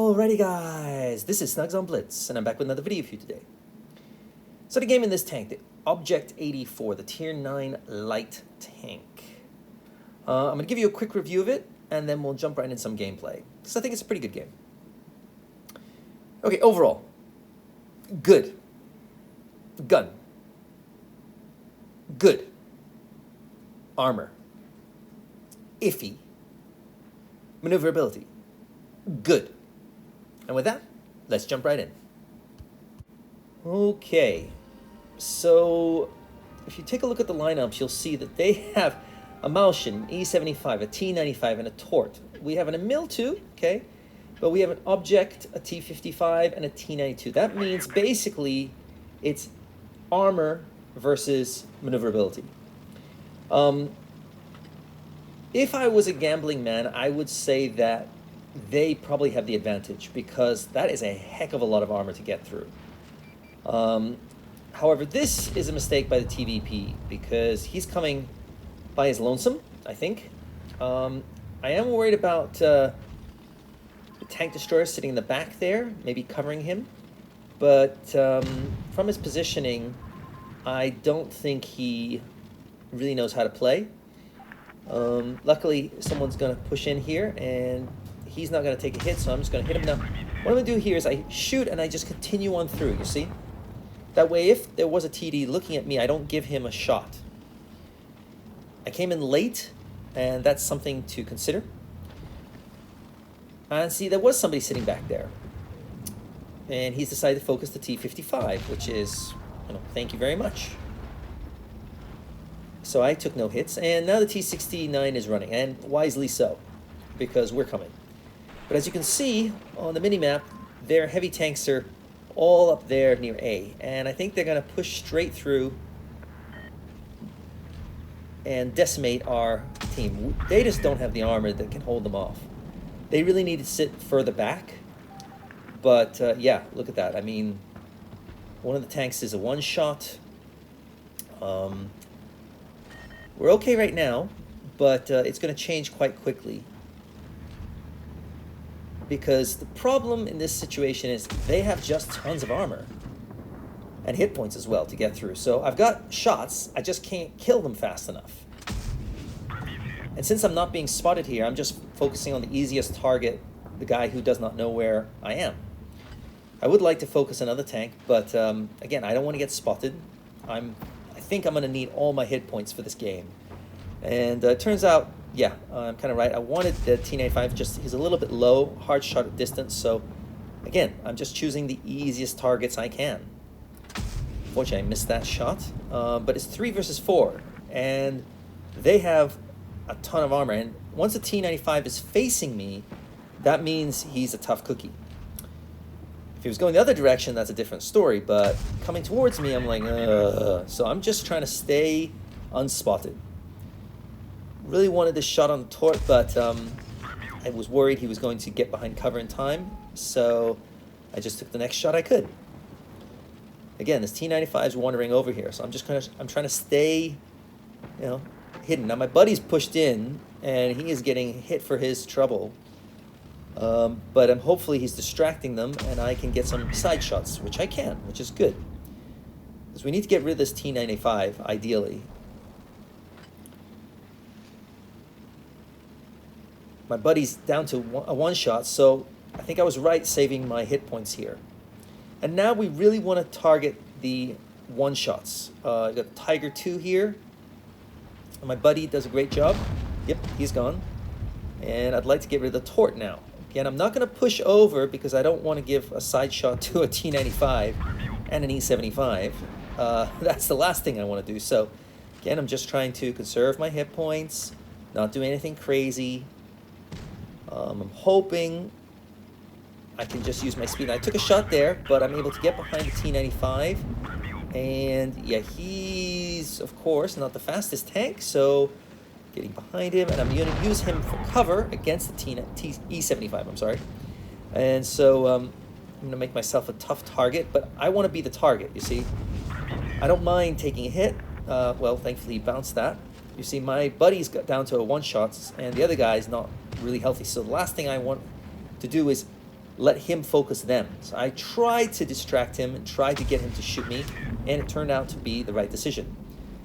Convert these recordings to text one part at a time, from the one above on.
Alrighty guys, this is snugsonblitz, and I'm back with another video for you today. So the game in this tank, the Object 84, the Tier 9 Light Tank. I'm going to give you a quick review of it, and then we'll jump right into some gameplay, because I think it's a pretty good game. Okay, overall, good. Gun. Good. Armor. Iffy. Maneuverability. Good. And with that, let's jump right in. Okay, so if you take a look at the lineups, you'll see that they have a Malshin, E75, a T95, and a Tort. We have an Emil too, okay, but we have an Object, a T55, and a T92. That means basically it's armor versus maneuverability. If I was a gambling man, I would say that they probably have the advantage because that is a heck of a lot of armor to get through. However, this is a mistake by the TVP because he's coming by his lonesome, I think. I am worried about the tank destroyer sitting in the back there, maybe covering him. But from his positioning, I don't think he really knows how to play. Luckily, someone's going to push in here, and he's not going to take a hit, so I'm just going to hit him now. What I'm going to do here is I shoot and I just continue on through, you see? That way, if there was a TD looking at me, I don't give him a shot. I came in late, and that's something to consider. And see, there was somebody sitting back there. And he's decided to focus the T55, which is, thank you very much. So I took no hits, and now the T69 is running, and wisely so, because we're coming. But as you can see on the mini-map, their heavy tanks are all up there near A, and I think they're going to push straight through and decimate our team. They just don't have the armor that can hold them off. They really need to sit further back, but yeah, look at that. I mean, one of the tanks is a one-shot. We're okay right now, but it's going to change quite quickly. Because the problem in this situation is they have just tons of armor. And hit points as well to get through. So I've got shots, I just can't kill them fast enough. And since I'm not being spotted here, I'm just focusing on the easiest target, the guy who does not know where I am. I would like to focus another tank, but again, I don't want to get spotted. I think I'm going to need all my hit points for this game. And it turns out, yeah, I'm kind of right. I wanted the T95, he's a little bit low, hard shot at distance, so again, I'm just choosing the easiest targets I can. Unfortunately, I missed that shot, but it's 3 versus 4, and they have a ton of armor, and once the T95 is facing me, that means he's a tough cookie. If he was going the other direction, that's a different story, but coming towards me, I'm like, so I'm just trying to stay unspotted. Really wanted this shot on the Tort, but I was worried he was going to get behind cover in time, so I just took the next shot I could. Again, this T95 is wandering over here, so I'm trying to stay, hidden. Now my buddy's pushed in, and he is getting hit for his trouble. But hopefully he's distracting them, and I can get some side shots, which I can, which is good. Because we need to get rid of this T95, ideally. My buddy's down to a one-shot, so I think I was right saving my hit points here. And now we really want to target the one-shots. I got Tiger 2 here. And my buddy does a great job. Yep, he's gone. And I'd like to get rid of the Tort now. Again, I'm not going to push over because I don't want to give a side shot to a T95 and an E75. That's the last thing I want to do. So, again, I'm just trying to conserve my hit points, not do anything crazy. I'm hoping I can just use my speed. I took a shot there, but I'm able to get behind the T95. And, yeah, he's, of course, not the fastest tank, so getting behind him, and I'm going to use him for cover against the E75, I'm sorry. And so I'm going to make myself a tough target, but I want to be the target, you see. I don't mind taking a hit. Well, thankfully he bounced that. You see, my buddy's got down to a one-shot, and the other guy's not really healthy. So the last thing I want to do is let him focus them. So I tried to distract him and tried to get him to shoot me, and it turned out to be the right decision.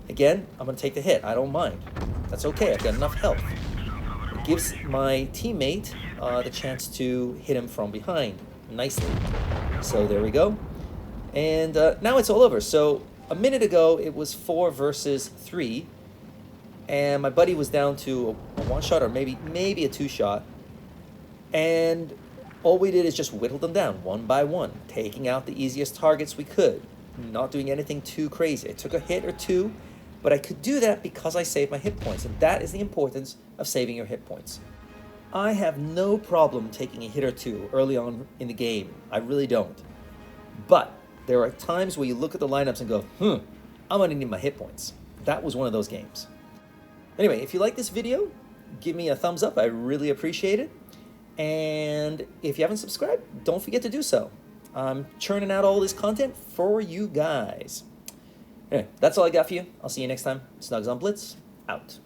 Again, I'm going to take the hit. I don't mind. That's okay. I've got enough health. It gives my teammate the chance to hit him from behind nicely. So there we go. And now it's all over. So a minute ago, it was 4 versus 3. And my buddy was down to a 1-shot or maybe a 2-shot. And all we did is just whittle them down one by one, taking out the easiest targets we could, not doing anything too crazy. I took a hit or two, but I could do that because I saved my hit points, and that is the importance of saving your hit points. I have no problem taking a hit or two early on in the game. I really don't. But there are times where you look at the lineups and go, I'm gonna need my hit points. That was one of those games. Anyway, if you like this video, give me a thumbs up. I really appreciate it. And if you haven't subscribed, don't forget to do so. I'm churning out all this content for you guys. Anyway, that's all I got for you. I'll see you next time. Snugs on Blitz, out.